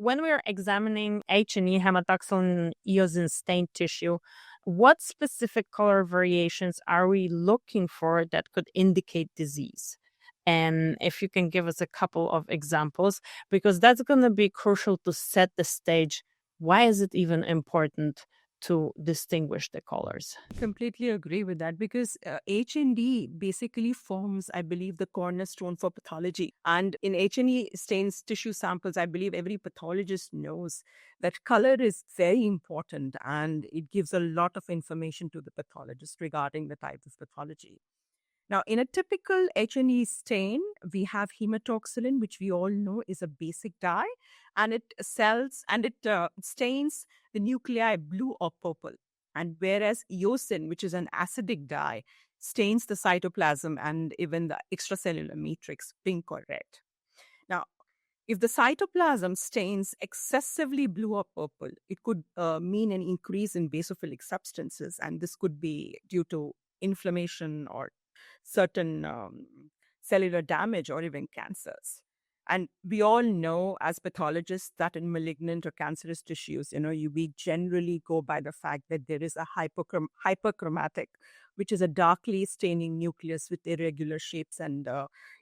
when we're examining H&E, hematoxylin eosin stained tissue, what specific color variations are we looking for that could indicate disease? And if you can give us a couple of examples, because that's going to be crucial to set the stage. Why is it even important to distinguish the colors? Completely agree with that because H&E basically forms, I believe, the cornerstone for pathology. And in H&E stains tissue samples, I believe every pathologist knows that color is very important and it gives a lot of information to the pathologist regarding the type of pathology. Now, in a typical H&E stain, we have hematoxylin, which we all know is a basic dye, and it stains the nuclei blue or purple. And whereas eosin, which is an acidic dye, stains the cytoplasm and even the extracellular matrix pink or red. Now, if the cytoplasm stains excessively blue or purple, it could mean an increase in basophilic substances, and this could be due to inflammation or certain cellular damage or even cancers. And we all know as pathologists that in malignant or cancerous tissues, we generally go by the fact that there is a hyperchromatic, which is a darkly staining nucleus with irregular shapes and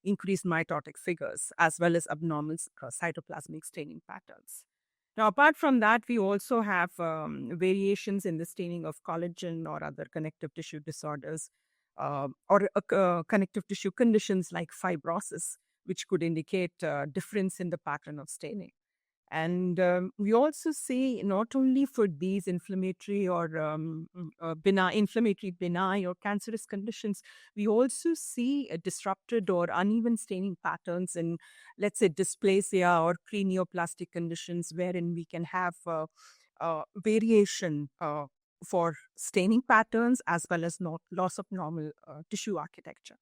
increased mitotic figures, as well as abnormal cytoplasmic staining patterns. Now, apart from that, we also have variations in the staining of collagen or other connective tissue disorders or connective tissue conditions like fibrosis, which could indicate difference in the pattern of staining. And we also see not only for these inflammatory or benign or cancerous conditions, we also see disrupted or uneven staining patterns in, let's say, dysplasia or cranioplastic conditions, wherein we can have variation for staining patterns as well as loss of normal tissue architecture.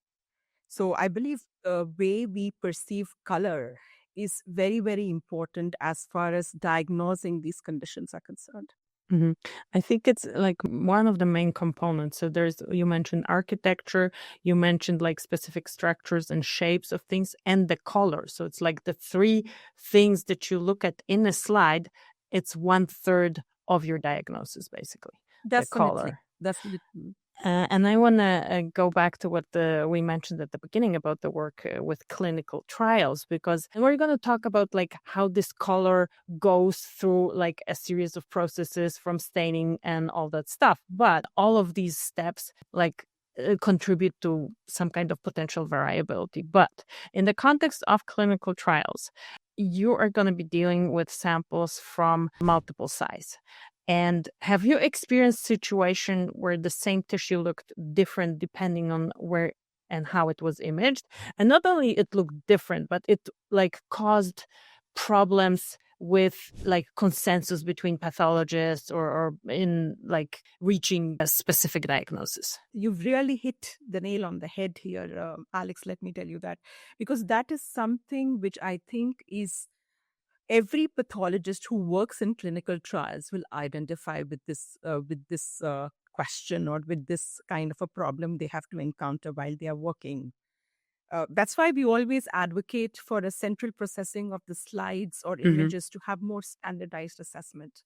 So I believe the way we perceive color is very, very important as far as diagnosing these conditions are concerned. Mhm. I think it's like one of the main components. So you mentioned architecture, you mentioned like specific structures and shapes of things, and the color. So it's like the three things that you look at in a slide, it's 1/3 of your diagnosis, basically, the Definitely. color. Definitely. And I want to go back to what we mentioned at the beginning about the work with clinical trials, because we're going to talk about like how this color goes through like a series of processes from staining and all that stuff. But all of these steps like contribute to some kind of potential variability. But in the context of clinical trials, you are going to be dealing with samples from multiple size. And have you experienced situation where the same tissue looked different depending on where and how it was imaged? And not only it looked different, but it like caused problems with like consensus between pathologists or in like reaching a specific diagnosis? You've really hit the nail on the head here, Alex. Let me tell you that, because that is something which I think is every pathologist who works in clinical trials will identify with this question or with this kind of a problem they have to encounter while they are working. That's why we always advocate for a central processing of the slides or Mhm. images to have more standardized assessment.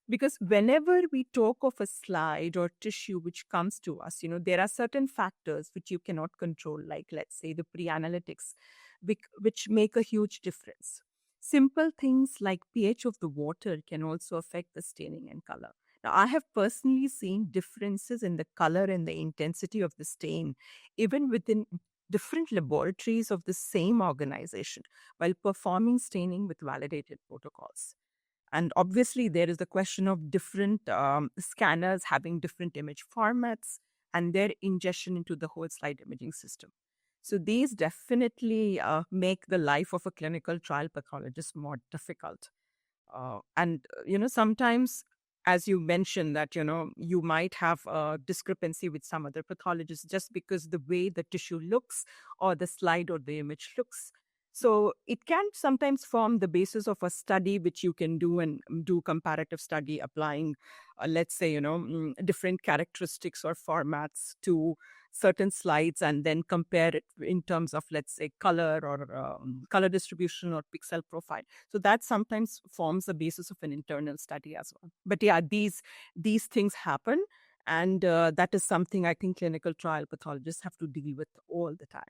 Because whenever we talk of a slide or tissue which comes to us, there are certain factors which you cannot control, like let's say the pre-analytics, which make a huge difference. Simple things like pH of the water can also affect the staining and color. Now, I have personally seen differences in the color and the intensity of the stain, even within different laboratories of the same organization, while performing staining with validated protocols. And obviously, there is the question of different scanners having different image formats and their ingestion into the whole slide imaging system. So these definitely make the life of a clinical trial pathologist more difficult. Sometimes, as you mentioned, that, you might have a discrepancy with some other pathologists just because the way the tissue looks or the slide or the image looks. So it can sometimes form the basis of a study which you can do and do comparative study applying, let's say, different characteristics or formats to certain slides and then compare it in terms of, let's say, color or color distribution or pixel profile. So that sometimes forms the basis of an internal study as well. But yeah, these things happen. And that is something I think clinical trial pathologists have to deal with all the time.